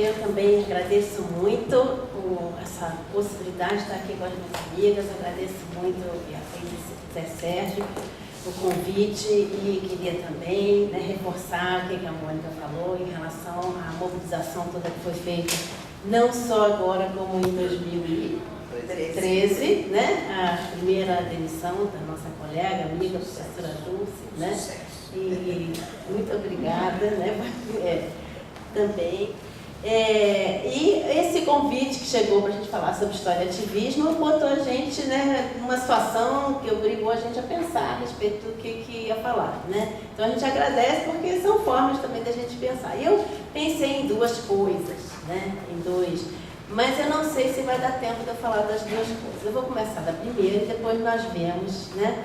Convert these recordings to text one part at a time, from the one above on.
Eu também agradeço muito essa possibilidade de estar aqui com as minhas amigas. Agradeço muito a Zé Sérgio o convite e queria também reforçar o que a Mônica falou em relação à mobilização toda que foi feita, não só agora como em 2013, né? A primeira demissão da nossa colega, amiga, professora Dulce, né? E muito obrigada, né? Também. E esse convite que chegou para a gente falar sobre história e ativismo botou a gente, né, numa situação que obrigou a gente a pensar a respeito do que ia falar, né? Então a gente agradece porque são formas também da gente pensar. E eu pensei em duas coisas, né? Mas eu não sei se vai dar tempo de eu falar das duas coisas. Eu vou começar da primeira e depois nós vemos, né,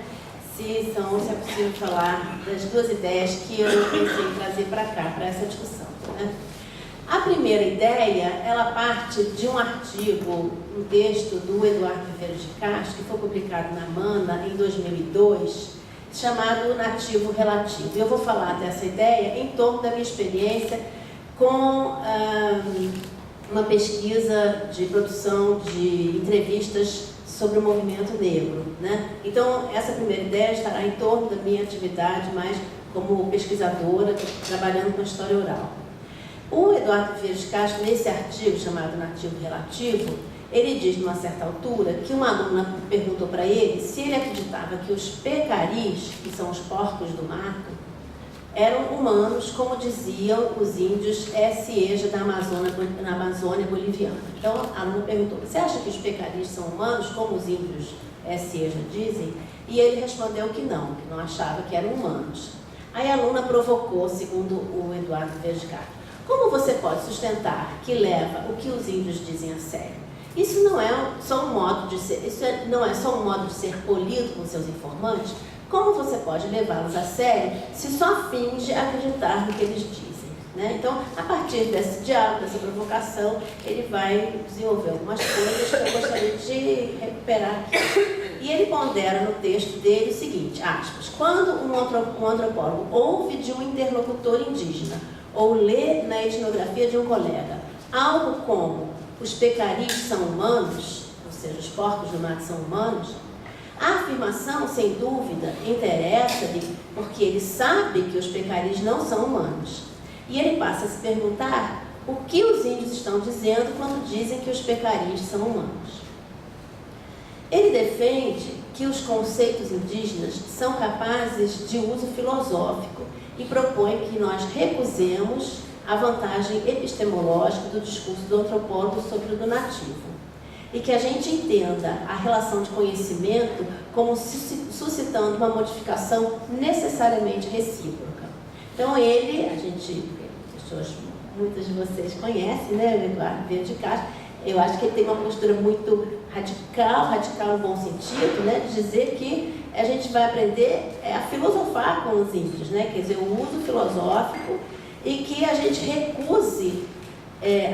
se é possível falar das duas ideias que eu pensei em trazer para cá, para essa discussão, né? A primeira ideia, ela parte de um artigo, um texto do Eduardo Vieira de Castro, que foi publicado na Mana em 2002, chamado Nativo Relativo. Eu vou falar dessa ideia em torno da minha experiência com uma pesquisa de produção de entrevistas sobre o movimento negro, né? Então, essa primeira ideia estará em torno da minha atividade mais como pesquisadora, trabalhando com a história oral. O Eduardo Vieira de Castro, nesse artigo chamado Nativo Relativo, ele diz, numa certa altura, que uma aluna perguntou para ele se ele acreditava que os pecaris, que são os porcos do mato, eram humanos, como diziam os índios Sieja na Amazônia boliviana. Então, a aluna perguntou, você acha que os pecaris são humanos, como os índios Sieja dizem? E ele respondeu que não achava que eram humanos. Aí a aluna provocou, segundo o Eduardo Vieira de Castro, como você pode sustentar que leva o que os índios dizem a sério? Isso não é só um modo de ser, não é só um modo de ser polido com seus informantes? Como você pode levá-los a sério se só finge acreditar no que eles dizem, né? Então, a partir desse diálogo, dessa provocação, ele vai desenvolver algumas coisas que eu gostaria de recuperar aqui. E ele pondera no texto dele o seguinte, aspas, quando um antropólogo ouve de um interlocutor indígena ou lê na etnografia de um colega algo como os pecaris são humanos, ou seja, os porcos do mato são humanos, a afirmação, sem dúvida, interessa-lhe porque ele sabe que os pecaris não são humanos. E ele passa a se perguntar o que os índios estão dizendo quando dizem que os pecaris são humanos. Ele defende que os conceitos indígenas são capazes de uso filosófico e propõe que nós recusemos a vantagem epistemológica do discurso do antropólogo sobre o do nativo e que a gente entenda a relação de conhecimento como suscitando uma modificação necessariamente recíproca. Então muitas de vocês conhecem, né, o Eduardo Vieira de Castro. Eu acho que ele tem uma postura muito radical no bom sentido, né, de dizer que a gente vai aprender a filosofar com os índios, né, quer dizer, o uso filosófico, e que a gente recuse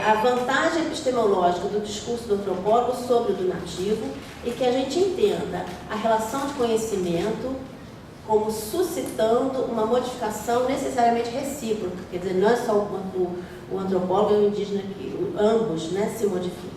a vantagem epistemológica do discurso do antropólogo sobre o do nativo e que a gente entenda a relação de conhecimento como suscitando uma modificação necessariamente recíproca, quer dizer, não é só o antropólogo e o indígena que ambos, né, se modificam.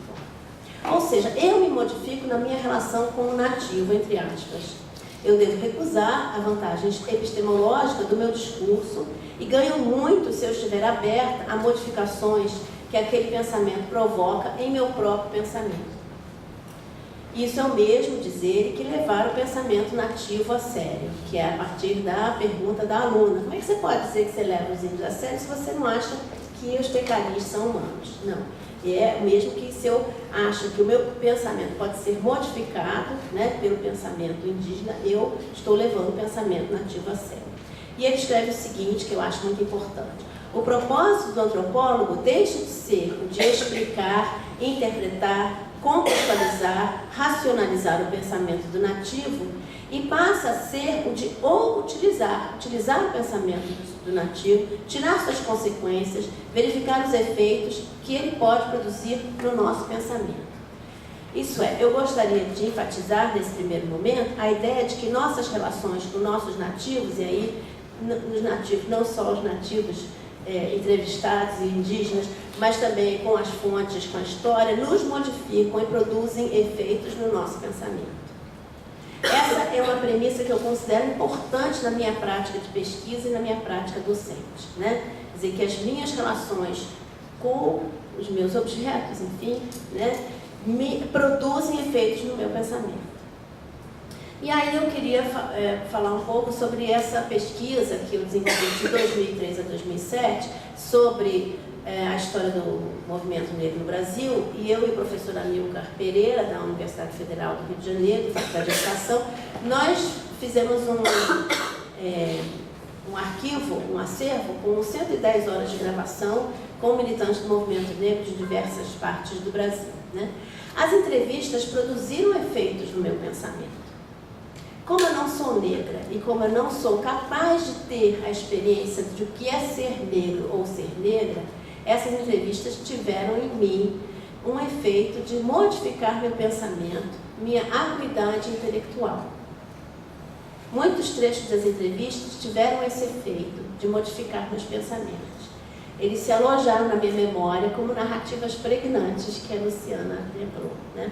Ou seja, eu me modifico na minha relação com o nativo, entre aspas. Eu devo recusar a vantagem epistemológica do meu discurso e ganho muito se eu estiver aberta a modificações que aquele pensamento provoca em meu próprio pensamento. Isso é o mesmo dizer que levar o pensamento nativo a sério, que é a partir da pergunta da aluna. Como é que você pode dizer que você leva os índios a sério se você não acha que os pecaris são humanos? Não. É mesmo que se eu acho que o meu pensamento pode ser modificado, né, pelo pensamento indígena, eu estou levando o pensamento nativo a sério. E ele escreve o seguinte, que eu acho muito importante. O propósito do antropólogo deixa de ser o de explicar, interpretar, contextualizar, racionalizar o pensamento do nativo e passa a ser o de utilizar o pensamento do nativo, tirar suas consequências, verificar os efeitos que ele pode produzir no nosso pensamento. Isso é, eu gostaria de enfatizar nesse primeiro momento a ideia de que nossas relações com nossos nativos, e aí nos nativos, não só os nativos entrevistados e indígenas, mas também com as fontes, com a história, nos modificam e produzem efeitos no nosso pensamento. Essa é uma premissa que eu considero importante na minha prática de pesquisa e na minha prática docente, né? Quer dizer, que as minhas relações com os meus objetos, enfim, né, me produzem efeitos no meu pensamento. E aí eu queria falar um pouco sobre essa pesquisa que eu desenvolvi de 2003 a 2007, sobre a história do movimento negro no Brasil, e eu e o professor Amilcar Pereira, da Universidade Federal do Rio de Janeiro, Faculdade de Educação, nós fizemos um arquivo, um acervo, com 110 horas de gravação com militantes do movimento negro de diversas partes do Brasil, né? As entrevistas produziram efeitos no meu pensamento. Como eu não sou negra e como eu não sou capaz de ter a experiência de o que é ser negro ou ser negra, essas entrevistas tiveram em mim um efeito de modificar meu pensamento, minha acuidade intelectual. Muitos trechos das entrevistas tiveram esse efeito de modificar meus pensamentos. Eles se alojaram na minha memória como narrativas pregnantes que a Luciana lembrou, né?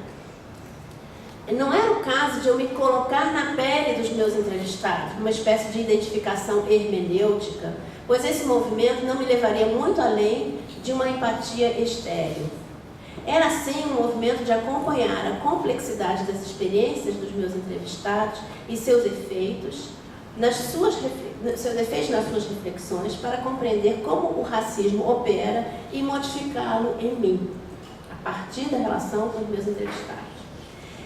Não era o caso de eu me colocar na pele dos meus entrevistados, uma espécie de identificação hermenêutica, pois esse movimento não me levaria muito além de uma empatia estéril. Era, sim, um movimento de acompanhar a complexidade das experiências dos meus entrevistados e seus efeitos nas suas reflexões para compreender como o racismo opera e modificá-lo em mim, a partir da relação com os meus entrevistados.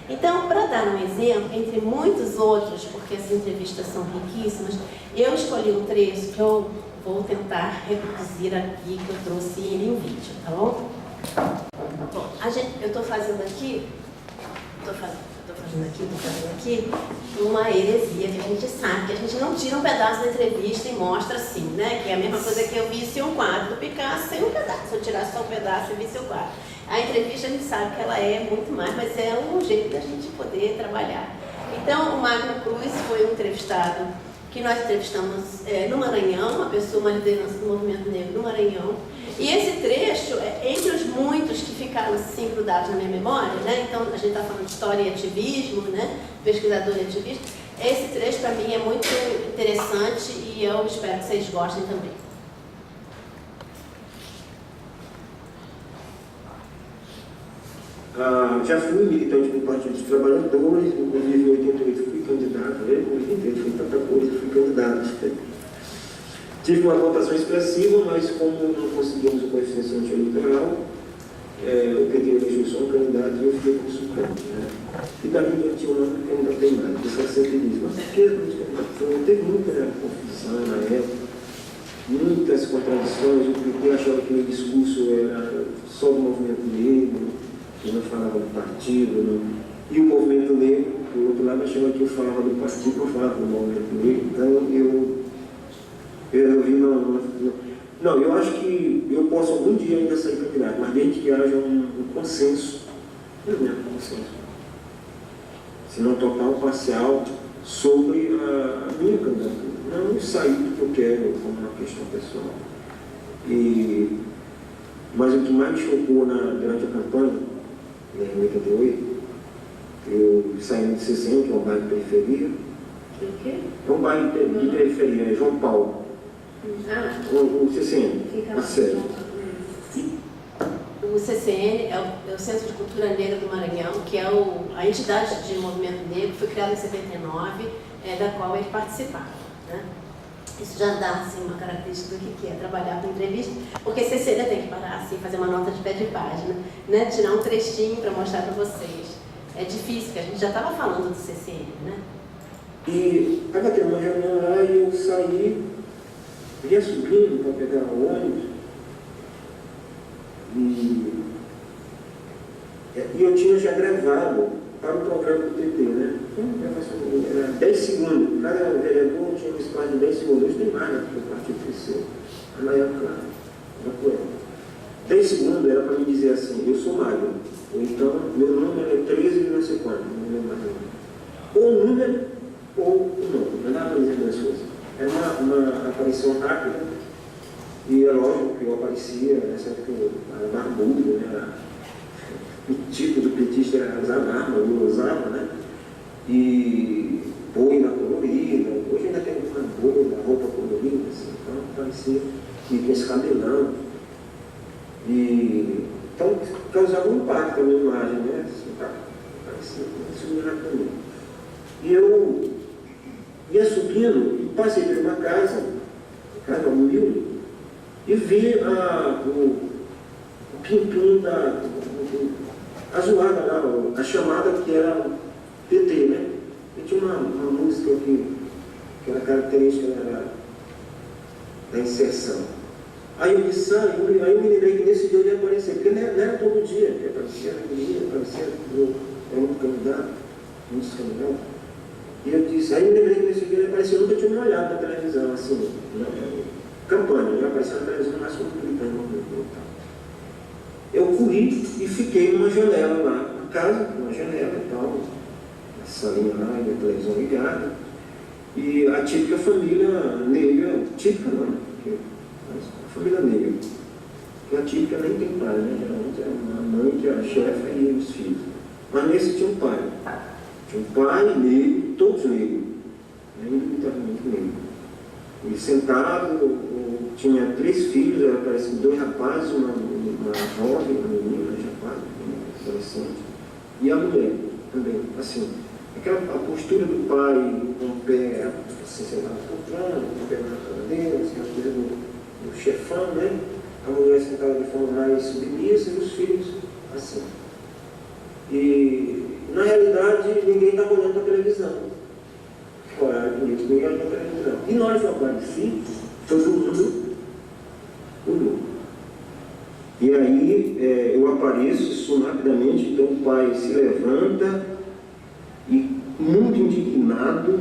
Então, para dar um exemplo, entre muitos outros, porque as entrevistas são riquíssimas, eu escolhi um trecho que eu vou tentar reproduzir aqui, que eu trouxe ele em vídeo, tá bom? Bom, eu estou fazendo aqui uma heresia que a gente sabe, que a gente não tira um pedaço da entrevista e mostra assim, né? Que é a mesma coisa que eu visse um quadro do Picasso sem um pedaço. Se eu tirasse só um pedaço e visse o quadro. A entrevista a gente sabe que ela é muito mais, mas é um jeito da gente poder trabalhar. Então, o Magno Cruz foi um entrevistado que nós entrevistamos no Maranhão, uma liderança do movimento negro no Maranhão. E esse trecho, entre os muitos que ficaram assim grudados na minha memória, né? Então a gente está falando de história e ativismo, né? Pesquisador e ativista. Esse trecho para mim é muito interessante e eu espero que vocês gostem também. Já fui militante do Partido dos Trabalhadores, inclusive em 88 fui candidato, em 88 foi tanta coisa, fui candidato. Tive uma votação expressiva, mas como não conseguimos o coeficiente eleitoral, o PT elegeu só um candidato e eu fiquei como suplente. Né? E dali durante um ano eu ainda tenho mais, o pessoal sempre diz, mas por que a política teve muita confusão na época, muitas contradições, o PT achava que o discurso era só do movimento negro, que não falava do partido, não. E o movimento negro, do outro lado, achava que eu falava do partido, não falava do movimento negro. Então eu vi, não, eu acho que eu posso algum dia ainda sair candidato, mas desde que haja um consenso, pelo menos um consenso, se não total, parcial, sobre a minha candidatura, não sair do que eu quero como uma questão pessoal. Mas o que mais me chocou durante a campanha, em 88, eu saí de CCM, que é um bairro de periferia. O quê? É um bairro de periferia, é João Paulo. O CCM, a sério. O CCN é o Centro de Cultura Negra do Maranhão, que é a entidade de movimento negro, foi criada em 79, da qual ele participava, né? Isso já dá assim, uma característica do que é trabalhar com entrevista, porque CCN tem que parar assim, fazer uma nota de pé de página, né? Tirar um trechinho para mostrar para vocês. É difícil, porque a gente já estava falando do CCN, né? E estava tendo uma reunião lá e eu saí, ia subindo para pegar o ônibus, e eu tinha já gravado para o programa do PT, né? Era 10 segundos, cada vereador tinha um espaço de 10 segundos, hoje tem mais, né? Porque o partido cresceu, na época era por ela. 10 segundos era para me dizer assim, eu sou magro, ou então meu número é 13 e não sei quanto, não lembro mais nada. Ou o número, ou o nome, não dava para dizer duas coisas. Era uma aparição rápida, e é lógico que eu apareci parecia, nessa época era barbudo, né? O tipo do petista era usar arma, eu usava, né? E boina colorida, hoje ainda tem uma boina, roupa colorida, assim, então parecia, e com esse cabelão. E, então causava um impacto na minha imagem, né? Assim, parecia isso era comigo. E eu ia subindo, passei por uma casa humilde, e vi o pim-pim a zoada lá, a chamada que era PT, né? E tinha uma música que era característica da inserção. Aí eu disse, aí eu me lembrei que nesse dia eu ia aparecer, porque não era todo dia que aparecia, era muito candidato, muitos candidatos. E eu disse, aí eu me lembrei que nesse dia ele apareceu, eu nunca tinha me olhado na televisão, assim, campanha, já apareceu na televisão, mas como gritando. Eu corri e fiquei numa janela lá, na casa, uma janela e tal, uma salinha lá, e a televisão ligada, e a típica família negra, típica não, a família negra, que a típica nem tem pai, né? Geralmente é uma mãe que é a chefe e os filhos. Mas nesse tinha um pai. Tinha um pai negro, todos negros, indubitavelmente negros. E sentado, tinha 3 filhos, parece que 2 rapazes, uma jovem, uma menina, rapaz, uma adolescente, e a mulher também, assim. A postura do pai com o pé, assim, sentado com o pé na cadeira, assim, a coisa do chefão, né? A mulher sentada de forma mais submissa e os filhos assim. E, na realidade, ninguém estava olhando para a televisão. Horário bonito, ninguém olhando para a televisão. E nós apareci, todo mundo olhou. E aí eu apareço, sumo rapidamente, então o pai se levanta e, muito indignado,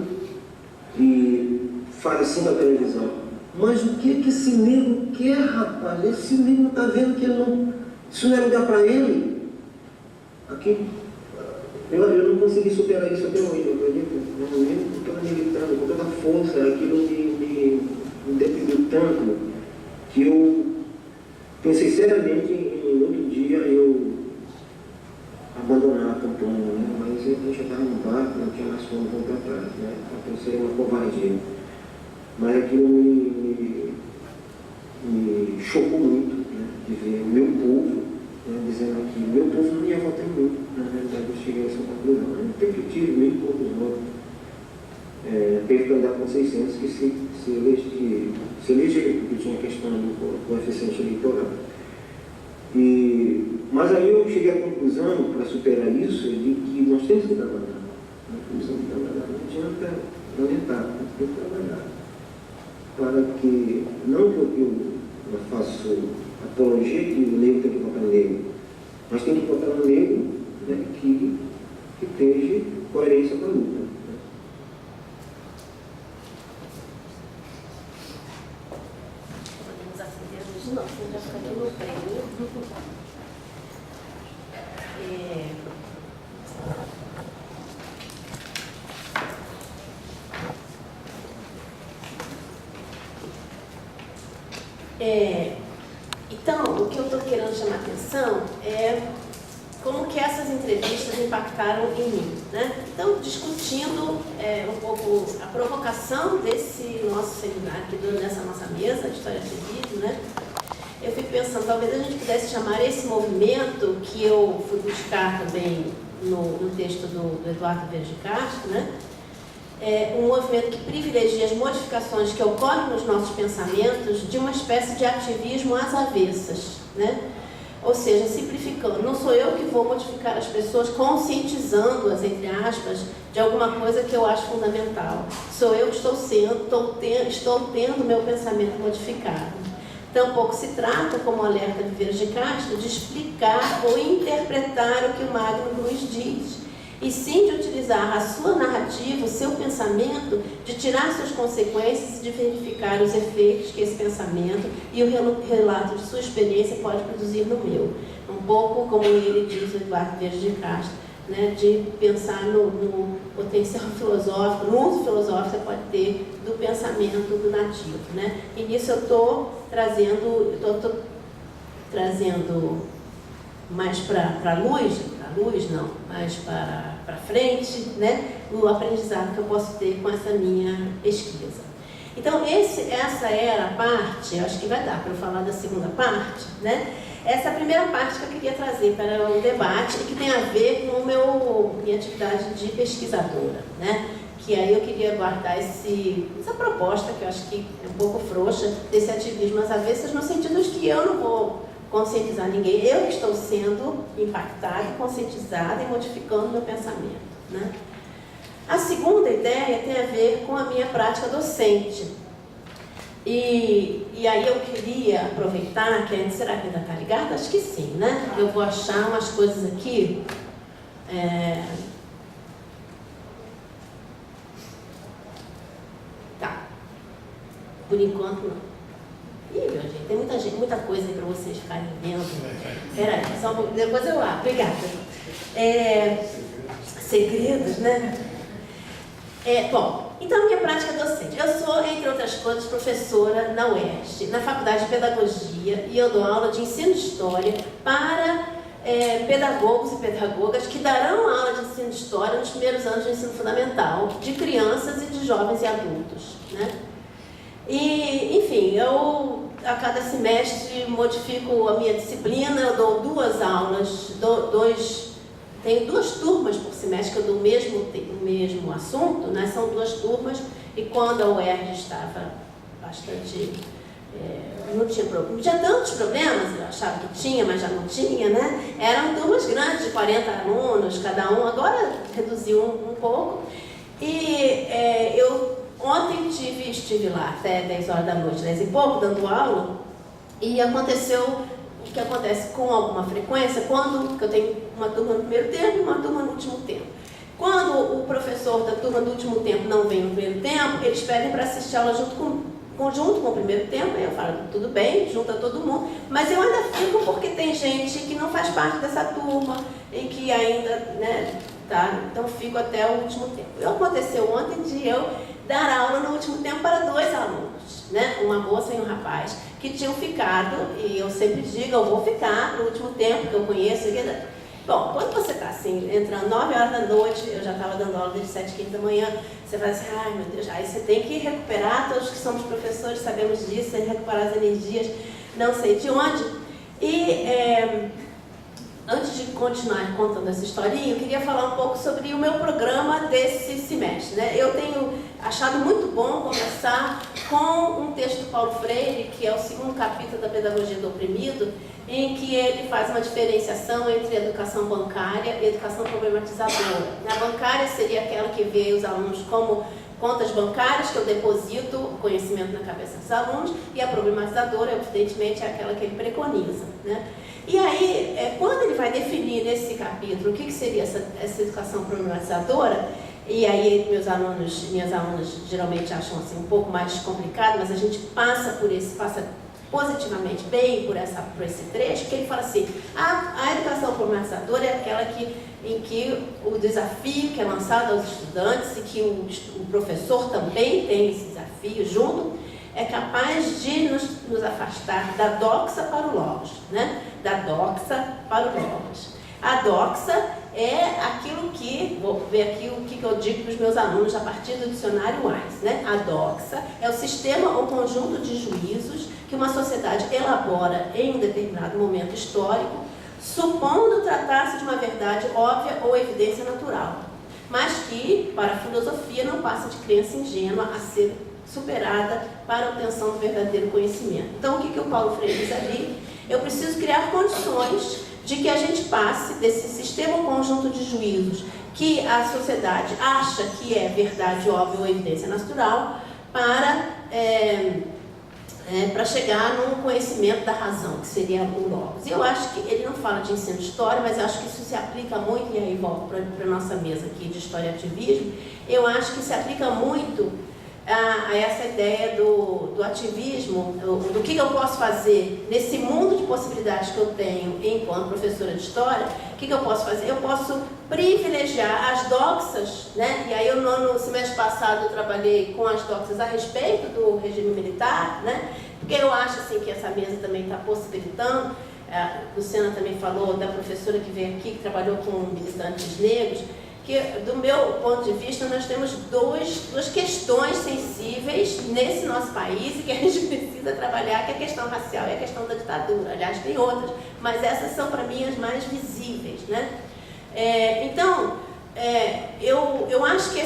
e fala assim na televisão: mas o que esse negro quer, rapaz? Esse negro não está vendo que ele não... Isso não é lugar para ele? Aqui, eu não consegui superar isso até hoje, eu acredito. No momento que eu estava militando, com toda a força, aquilo me deprimiu tanto, que eu pensei seriamente em outro dia eu abandonar a campanha, né? Mas eu já estava no barco, não tinha mais como voltar atrás, né? Eu pensei uma covardia. Mas aquilo me chocou muito, né? De ver o meu povo, né? Dizendo que meu povo não ia votar em mim. Na realidade, eu cheguei a essa conclusão. Eu sempre tive 1.000 e poucos votos. Teve candidato com 600 que se elegeu, porque tinha a questão do coeficiente eleitoral. Mas aí eu cheguei à conclusão, para superar isso, de que nós temos que trabalhar. Nós temos que trabalhar. Não adianta lamentar, nós temos que trabalhar. Para que, não que eu faço apologia que o negro tem que votar no negro, mas tem que votar no negro, né, que esteja coerência com a luta. Né? Podemos acender a luz de novo, já fica aqui no prêmio. Então, o que eu estou querendo chamar a atenção é como que essas entrevistas impactaram em mim, né? Então, discutindo um pouco a provocação desse nosso seminário aqui nessa nossa mesa de história de vídeo, né? Eu fico pensando, talvez a gente pudesse chamar esse movimento, que eu fui buscar também no texto do Eduardo Vieira de Castro, né? Um movimento que privilegia as modificações que ocorrem nos nossos pensamentos de uma espécie de ativismo às avessas, né? Ou seja, simplificando, não sou eu que vou modificar as pessoas, conscientizando-as, entre aspas, de alguma coisa que eu acho fundamental. Sou eu que estou tendo meu pensamento modificado. Tampouco se trata, como alerta de Vieira de Castro, de explicar ou interpretar o que o Magno Cruz diz, e sim de utilizar a sua narrativa, o seu pensamento, de tirar suas consequências e de verificar os efeitos que esse pensamento e o relato de sua experiência pode produzir no meu. Um pouco como ele diz, o Eduardo Vieira de Castro, né, de pensar no potencial filosófico, no uso filosófico que você pode ter do pensamento do nativo, né? E nisso eu estou trazendo, estou trazendo mais para a luz não, mais para frente, né, o aprendizado que eu posso ter com essa minha pesquisa. Então, essa era a parte, acho que vai dar para eu falar da segunda parte, né? Essa é a primeira parte que eu queria trazer para o debate e que tem a ver com minha atividade de pesquisadora, né? Que aí eu queria guardar essa proposta, que eu acho que é um pouco frouxa, desse ativismo às avessas, no sentido de que eu não vou conscientizar ninguém, eu estou sendo impactada, conscientizada e modificando meu pensamento, né? A segunda ideia tem a ver com a minha prática docente. E aí eu queria aproveitar, será que ainda está ligado? Acho que sim, né? Eu vou achar umas coisas aqui. Tá. Por enquanto não. Ih, meu gente, tem muita coisa aí para vocês ficarem vendo. Peraí, depois eu abro. Obrigada. Segredos, né? Bom, então minha prática docente. Eu sou, entre outras coisas, professora na UERJ, na Faculdade de Pedagogia, e eu dou aula de ensino de história para pedagogos e pedagogas que darão aula de ensino de história nos primeiros anos de ensino fundamental, de crianças e de jovens e adultos, né? E, enfim, eu a cada semestre modifico a minha disciplina, eu dou 2 aulas, tenho 2 turmas por semestre que eu dou o mesmo assunto, né? São 2 turmas, e quando a UERJ estava bastante... não tinha tantos problemas, eu achava que tinha, mas já não tinha, né? Eram turmas grandes, de 40 alunos cada um, agora reduziu um pouco. E eu ontem estive lá até 10 horas da noite, 10 e pouco, dando aula, e aconteceu o que acontece com alguma frequência, quando eu tenho uma turma no primeiro tempo e uma turma no último tempo. Quando o professor da turma do último tempo não vem no primeiro tempo, eles pedem para assistir a aula junto com o primeiro tempo, aí eu falo, tudo bem, junta todo mundo, mas eu ainda fico porque tem gente que não faz parte dessa turma e que ainda, né, tá, então fico até o último tempo. Aconteceu ontem de eu dar aula no último tempo para 2 alunos, né, uma moça e um rapaz, que tinham ficado, e eu sempre digo, eu vou ficar no último tempo, que eu conheço. Bom, quando você está assim, entrando 9 horas da noite, eu já estava dando aula desde 7h15 da manhã, você vai assim, ai meu Deus, aí você tem que recuperar, todos que somos professores sabemos disso, tem que recuperar as energias, não sei de onde. E antes de continuar contando essa historinha, eu queria falar um pouco sobre o meu programa desse semestre, né? Eu tenho achado muito bom conversar com um texto do Paulo Freire, que é o 2º capítulo da Pedagogia do Oprimido, em que ele faz uma diferenciação entre educação bancária e educação problematizadora. A bancária seria aquela que vê os alunos como contas bancárias, que eu deposito conhecimento na cabeça dos alunos, e a problematizadora, evidentemente, é aquela que ele preconiza, né? E aí, quando ele vai definir nesse capítulo o que seria essa educação problematizadora, e aí minhas alunas geralmente acham assim um pouco mais complicado, mas a gente passa positivamente bem por esse trecho, que ele fala assim, a educação problematizadora é aquela em que o desafio que é lançado aos estudantes e que o professor também tem esse desafio junto, é capaz de nos afastar da doxa para o logos, né? Da doxa para o logos. A doxa é aquilo que, vou ver aqui o que eu digo para os meus alunos a partir do dicionário Wise, né? A doxa é o sistema ou conjunto de juízos que uma sociedade elabora em um determinado momento histórico, supondo tratar-se de uma verdade óbvia ou evidência natural, mas que, para a filosofia, não passa de crença ingênua a ser superada para a obtenção do verdadeiro conhecimento. Então, o que o Paulo Freire diz ali? Eu preciso criar condições de que a gente passe desse sistema ou conjunto de juízos que a sociedade acha que é verdade óbvia ou evidência natural para chegar num conhecimento da razão, que seria o logos. E eu acho que ele não fala de ensino de história, mas eu acho que isso se aplica muito, e aí volto para a nossa mesa aqui de história e ativismo, eu acho que se aplica muito a essa ideia do ativismo, do que eu posso fazer nesse mundo de possibilidades que eu tenho enquanto professora de história. O que eu posso fazer? Eu posso privilegiar as doxas, né? E aí no semestre passado eu trabalhei com as doxas a respeito do regime militar, né? Porque eu acho assim que essa mesa também está possibilitando a Luciana também falou da professora que veio aqui, que trabalhou com militantes negros, que, do meu ponto de vista, nós temos duas questões sensíveis nesse nosso país e que a gente precisa trabalhar, que é a questão racial e a questão da ditadura. Aliás, tem outras, mas essas são, para mim, as mais visíveis, né? Eu acho que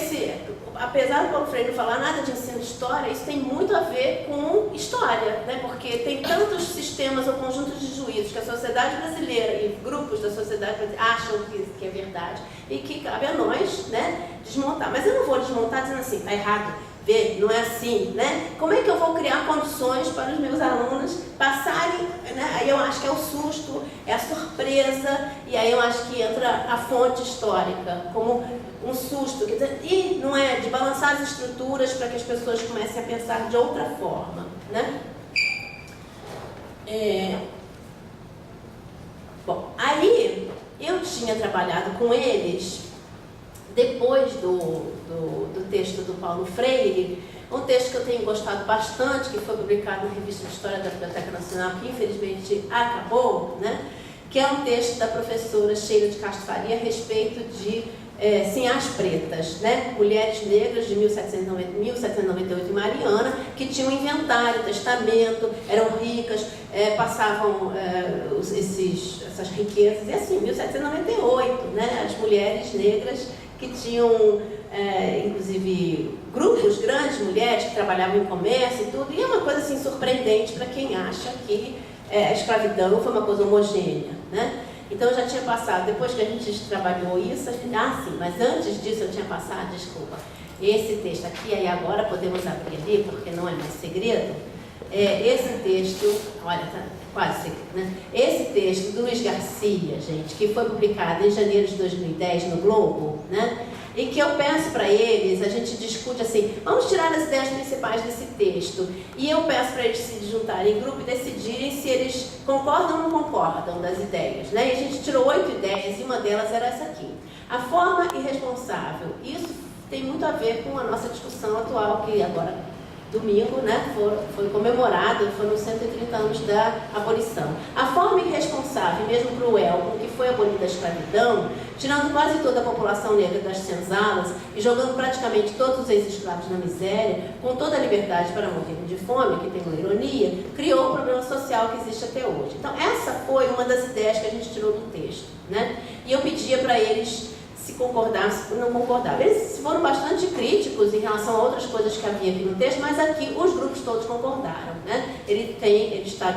apesar do Paulo Freire não falar nada de ensino de história, isso tem muito a ver com história, né? Porque tem tantos sistemas ou conjuntos de juízos que a sociedade brasileira e grupos da sociedade brasileira acham que é verdade e que cabe a nós, né, desmontar. Mas eu não vou desmontar dizendo assim, está errado, vê, não é assim, né? Como é que eu vou criar condições para os meus alunos passarem, né? Aí eu acho que é o susto, é a surpresa, e aí eu acho que entra a fonte histórica como um susto, quer dizer, e não é de balançar as estruturas para que as pessoas comecem a pensar de outra forma, né? Bom, aí eu tinha trabalhado com eles depois do texto do Paulo Freire, um texto que eu tenho gostado bastante, que foi publicado na Revista de História da Biblioteca Nacional, que infelizmente acabou, né? Que é um texto da professora Sheila de Castro Faria a respeito de Sinhás Pretas, né? Mulheres negras de 1798 em Mariana, que tinham inventário, testamento, eram ricas, passavam essas riquezas, e assim, 1798, né? As mulheres negras que tinham, inclusive, grupos grandes de mulheres que trabalhavam em comércio e tudo, e é uma coisa assim surpreendente para quem acha que a escravidão foi uma coisa homogênea, né? Então eu já tinha passado, depois que a gente trabalhou isso, sim, mas antes disso eu tinha passado, desculpa, esse texto aqui, aí agora podemos abrir ali, porque não é mais segredo, esse texto, olha, tá quase segredo, né? Esse texto do Luiz Garcia, gente, que foi publicado em janeiro de 2010 no Globo, né? E que eu peço para eles, a gente discute assim, vamos tirar as ideias principais desse texto, e eu peço para eles se juntarem em grupo e decidirem se eles concordam ou não concordam das ideias, né? E a gente tirou 8 ideias e uma delas era essa aqui. A forma irresponsável, isso tem muito a ver com a nossa discussão atual, que agora, domingo, né, foi comemorado, foram 130 anos da abolição. A forma irresponsável, mesmo cruel, com que foi abolida a escravidão, tirando quase toda a população negra das senzalas e jogando praticamente todos os ex-escravos na miséria, com toda a liberdade para morrerem de fome, que tem uma ironia, criou o problema social que existe até hoje. Então, essa foi uma das ideias que a gente tirou do texto, né? E eu pedia para eles se concordassem ou não concordavam. Eles foram bastante críticos em relação a outras coisas que havia aqui no texto, mas aqui os grupos todos concordaram, né? Ele está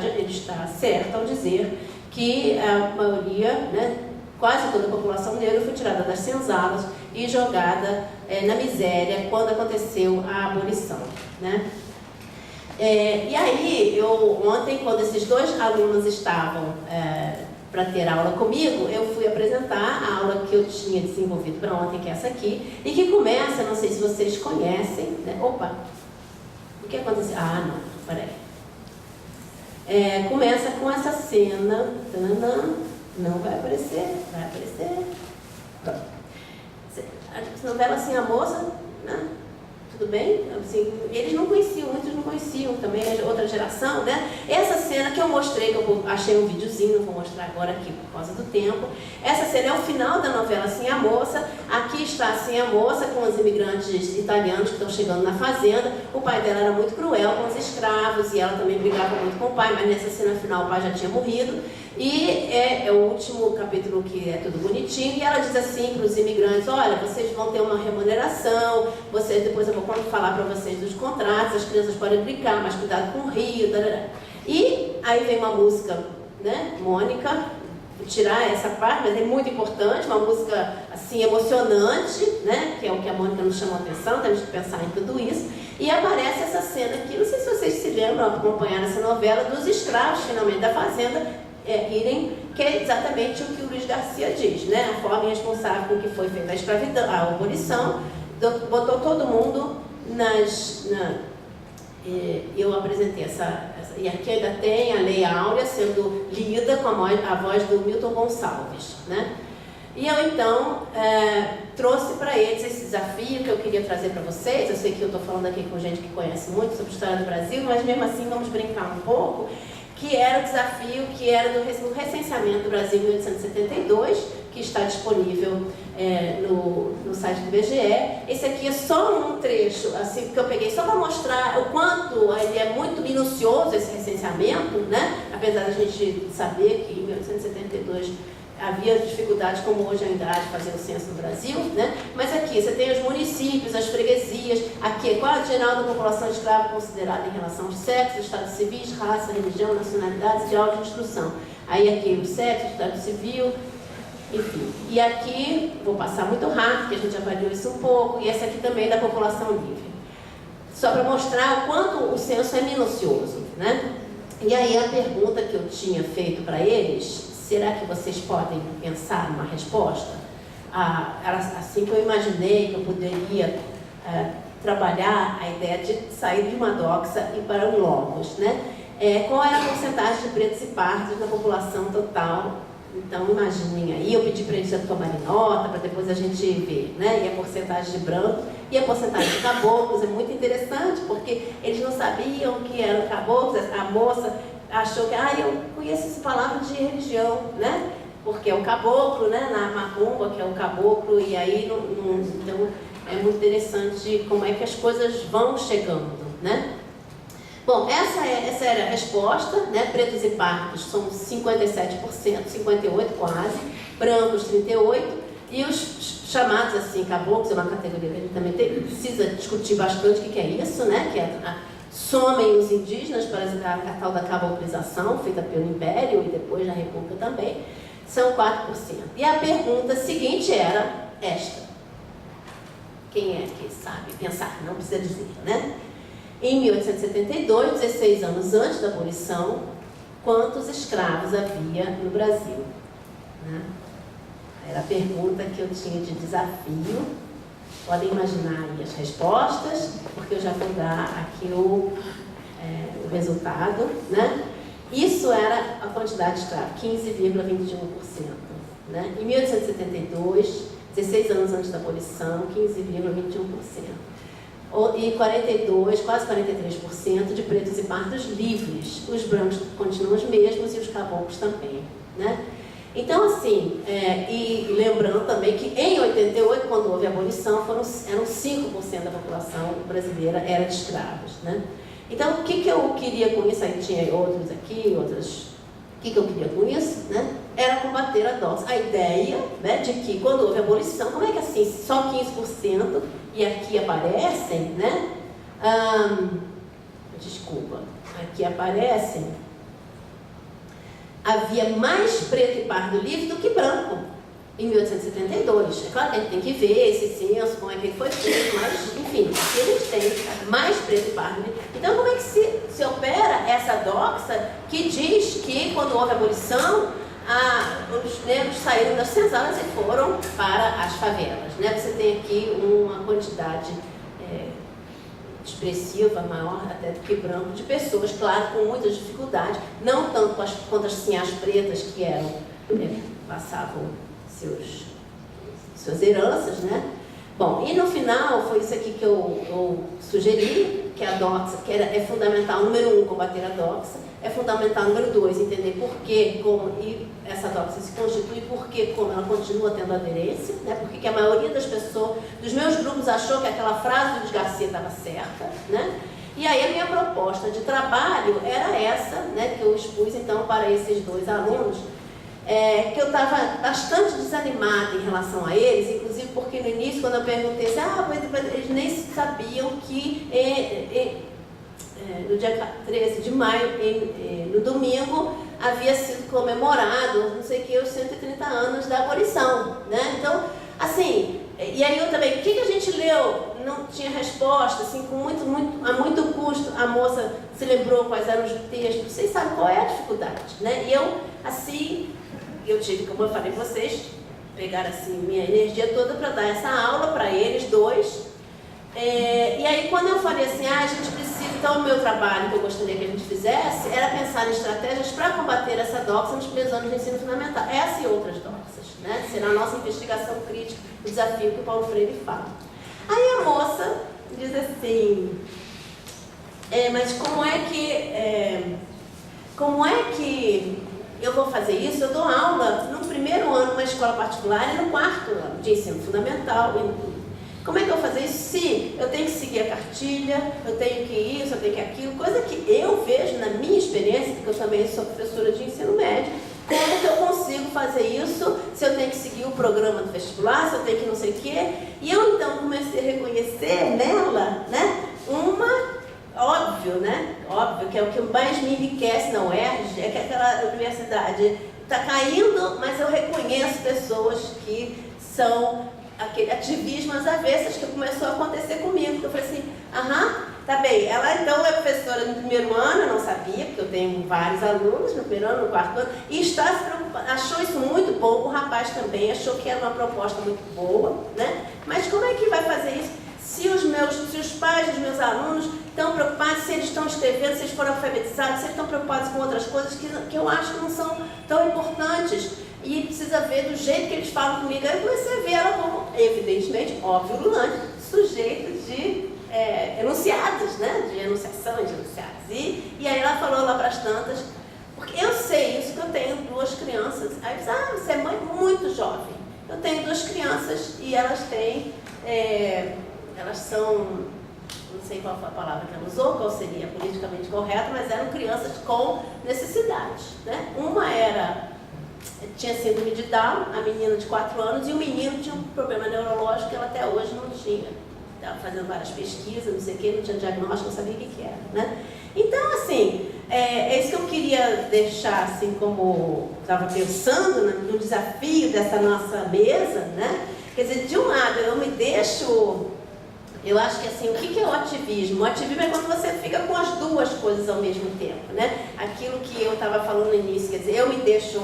certo ao dizer que a maioria, né, quase toda a população negra foi tirada das senzalas e jogada na miséria quando aconteceu a abolição, né? E aí, ontem, quando esses dois alunos estavam para ter aula comigo, eu fui apresentar a aula que eu tinha desenvolvido para ontem, que é essa aqui, e que começa, não sei se vocês conhecem, né? Opa! O que aconteceu? Ah, não, peraí. Começa com essa cena, não vai aparecer, vai aparecer. Pronto. A novela assim, a moça, né? Tudo bem? Assim, eles não conheciam, muitos não conheciam também, outra geração, né? Essa cena que eu mostrei, que eu achei um videozinho, não vou mostrar agora aqui por causa do tempo. Essa cena é o final da novela Assim a Moça. Aqui está Assim a Moça com os imigrantes italianos que estão chegando na fazenda. O pai dela era muito cruel com os escravos e ela também brigava muito com o pai, mas nessa cena final o pai já tinha morrido. E é o último capítulo que é tudo bonitinho, e ela diz assim para os imigrantes: olha, vocês vão ter uma remuneração, depois eu vou falar para vocês dos contratos, as crianças podem brincar, mas cuidado com o rio, tarará. E aí vem uma música, né, Mônica, vou tirar essa parte, mas é muito importante, uma música assim emocionante, né, que é o que a Mônica nos chamou a atenção, temos que pensar em tudo isso. E aparece essa cena aqui, não sei se vocês se lembram, acompanharam essa novela, dos escravos finalmente da fazenda, que é exatamente o que o Luiz Garcia diz, né? A forma irresponsável com que foi feita a escravidão, a abolição, botou todo mundo eu apresentei e aqui ainda tem a Lei Áurea sendo lida com a voz do Milton Gonçalves, né? E eu então trouxe para eles esse desafio que eu queria trazer para vocês. Eu sei que eu estou falando aqui com gente que conhece muito sobre a história do Brasil, mas mesmo assim vamos brincar um pouco, que era o desafio, que era do recenseamento do Brasil em 1872, que está disponível no site do IBGE. Esse aqui é só um trecho, assim, que eu peguei só para mostrar o quanto ele é muito minucioso, esse recenseamento, né? Apesar da gente saber que em 1872 havia dificuldades como hoje ainda há de fazer o censo no Brasil, né? Mas aqui você tem os municípios, as freguesias, aqui é quadro geral da população escrava considerada em relação aos sexos, estados civis, raça, religião, nacionalidades e grau de instrução. Aí aqui o sexo, estado civil, enfim. E aqui, vou passar muito rápido, porque a gente avaliou isso um pouco, e essa aqui também da população livre. Só para mostrar o quanto o censo é minucioso, né? E aí a pergunta que eu tinha feito para eles: será que vocês podem pensar numa resposta? Assim que eu imaginei que eu poderia trabalhar a ideia de sair de uma doxa e para um logos, né? Qual era a porcentagem de pretos e pardos na população total? Então, imaginem aí, eu pedi para eles tomarem nota, para depois a gente ver, né? E a porcentagem de branco e a porcentagem de caboclos é muito interessante, porque eles não sabiam que eram caboclos. A moça achou que, eu conheço essa palavra de religião, né? Porque é o caboclo, né? Na macumba, que é o caboclo, e aí, então, é muito interessante como é que as coisas vão chegando, né? Bom, essa era a resposta, né? Pretos e pardos são 57%, 58% quase, brancos 38%, e os chamados assim, caboclos, é uma categoria que a gente também precisa discutir bastante o que é isso, né? Que somem os indígenas para a tal da caboclização, feita pelo Império e depois na República também, são 4%. E a pergunta seguinte era esta: quem é que sabe pensar? Não precisa dizer, né? Em 1872, 16 anos antes da abolição, quantos escravos havia no Brasil? Né? Era a pergunta que eu tinha de desafio. Podem imaginar aí as respostas, porque eu já vou dar aqui o resultado, né? Isso era a quantidade de escravos, 15,21%. Né? Em 1872, 16 anos antes da abolição, 15,21%. E 42, quase 43% de pretos e pardos livres. Os brancos continuam os mesmos e os caboclos também, né? Então, assim, e lembrando também que em 88, quando houve a abolição, eram 5% da população brasileira era de escravos, né? Então, o que eu queria com isso? Aí tinha outros aqui, outras... O que eu queria com isso, né? Era combater a doxa. A ideia, né, de que quando houve a abolição, como é que assim, só 15% e aqui aparecem, né? Desculpa, aqui aparecem, havia mais preto e pardo livre do que branco em 1872. É claro que a gente tem que ver esse censo, como é que ele foi feito, mas, enfim, aqui a gente tem mais preto e pardo livre. Então, como é que se opera essa doxa que diz que quando houve a abolição, os negros saíram das senzalas e foram para as favelas, né? Você tem aqui uma quantidade expressiva, maior até do que branco, de pessoas, claro, com muitas dificuldades, não tanto quanto assim, as pretas que eram, passavam suas heranças, né? Bom, e no final foi isso aqui que eu sugeri, que a doxa, que é fundamental, número 1, combater a doxa, é fundamental, número 2, entender por que, como e essa doxa se constitui, por que, como ela continua tendo aderência, né? Porque que a maioria das pessoas, dos meus grupos, achou que aquela frase do Luiz Garcia estava certa, né? E aí a minha proposta de trabalho era essa, né? Que eu expus então para esses dois alunos, que eu estava bastante desanimada em relação a eles, inclusive porque no início, quando eu perguntei assim, eles nem sabiam que no dia 13 de maio, no domingo, havia sido comemorado, não sei o que, os 130 anos da abolição, né? Então, assim, e aí eu também, o que a gente leu? Não tinha resposta, assim, a muito custo, a moça se lembrou quais eram os textos, vocês sabem qual é a dificuldade, né? E eu, assim, eu tive, como eu falei para vocês, pegar assim minha energia toda para dar essa aula para eles dois. E aí quando eu falei assim, a gente precisa, então o meu trabalho que eu gostaria que a gente fizesse era pensar em estratégias para combater essa doxa nos primeiros anos de ensino fundamental. Essa e outras doxas, né? Será a nossa investigação crítica, o desafio que o Paulo Freire fala. Aí a moça diz assim, mas como é que... como é que eu vou fazer isso? Eu dou aula no primeiro ano numa escola particular e no quarto ano de ensino fundamental. Como é que eu vou fazer isso? Sim, eu tenho que seguir a cartilha, eu tenho que isso, eu tenho que aquilo, coisa que eu vejo na minha experiência, porque eu também sou professora de ensino médio, como que eu consigo fazer isso, se eu tenho que seguir o programa do vestibular, se eu tenho que não sei o quê. E eu então comecei a reconhecer nela, né, óbvio, né? Óbvio que é o que mais me enriquece na UERJ, é que aquela universidade está caindo, mas eu reconheço pessoas que são aquele ativismo às avessas que começou a acontecer comigo. Eu falei assim, tá bem, ela então é professora no primeiro ano, eu não sabia, porque eu tenho vários alunos no primeiro ano, no quarto ano, e está se preocupando, achou isso muito bom, o rapaz também achou que era uma proposta muito boa, né? Mas como é que vai fazer isso? Se os pais dos meus alunos estão preocupados, se eles estão escrevendo, se eles foram alfabetizados, se eles estão preocupados com outras coisas que eu acho que não são tão importantes. E precisa ver do jeito que eles falam comigo. Aí eu comecei a ver ela como, evidentemente, óbvio, Lulante, sujeito de enunciados, né? De enunciação, de enunciados. E aí ela falou lá para as tantas, porque eu sei isso, que eu tenho 2 crianças. Aí eu disse, você é mãe muito jovem. Eu tenho 2 crianças e elas têm, elas são, não sei qual foi a palavra que ela usou, qual seria politicamente correta, mas eram crianças com necessidades, né? Uma tinha síndrome de Down, a menina de 4 anos, e o menino tinha um problema neurológico que ela até hoje não tinha. Estava fazendo várias pesquisas, não sei o quê, não tinha diagnóstico, não sabia o que era, né? Então, assim, é isso que eu queria deixar, assim, como estava pensando no desafio dessa nossa mesa, né? Quer dizer, de um lado, eu acho que assim, o que é o ativismo? O ativismo é quando você fica com as 2 coisas ao mesmo tempo, né? Aquilo que eu estava falando no início, quer dizer, eu me deixo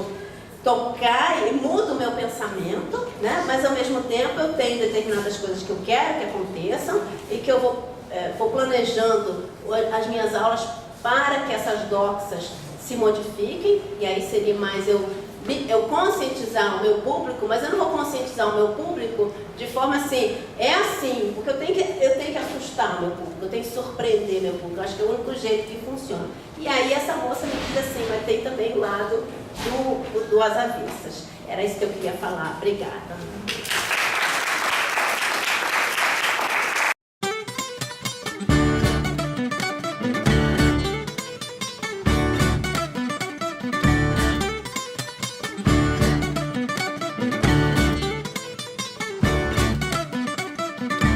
tocar e mudo o meu pensamento, né? Mas ao mesmo tempo eu tenho determinadas coisas que eu quero que aconteçam e que eu vou planejando as minhas aulas para que essas doxas se modifiquem, e aí seria mais eu conscientizar o meu público, mas eu não vou conscientizar o meu público de forma assim, porque eu tenho que assustar o meu público, eu tenho que surpreender meu público, eu acho que é o único jeito que funciona. E aí essa moça me diz assim, mas tem também o lado do às avessas. Era isso que eu queria falar. Obrigada.